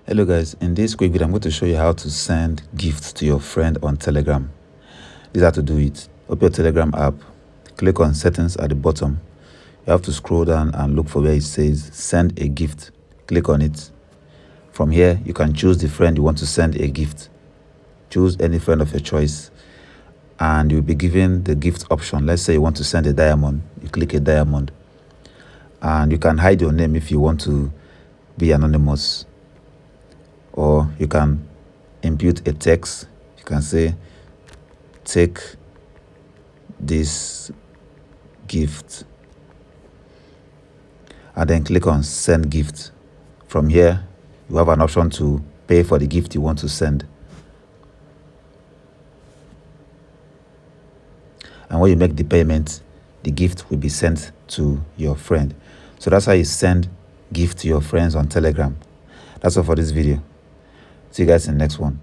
Hello guys, in this quick video I'm going to show you how to send gifts to your friend on Telegram. This is how to do it. Open your Telegram app, click on settings at the bottom. You have to scroll down and look for where it says send a gift. Click on it. From here you can choose the friend you want to send a gift. Choose any friend of your choice and you'll be given the gift option. Let's say you want to send a diamond. You click a diamond and you can hide your name if you want to be anonymous. Or you can input a text. You can say, take this gift, and then click on send gift. From here, you have an option to pay for the gift you want to send. And when you make the payment, the gift will be sent to your friend. So that's how you send gift to your friends on Telegram. That's all for this video. See you guys in the next one.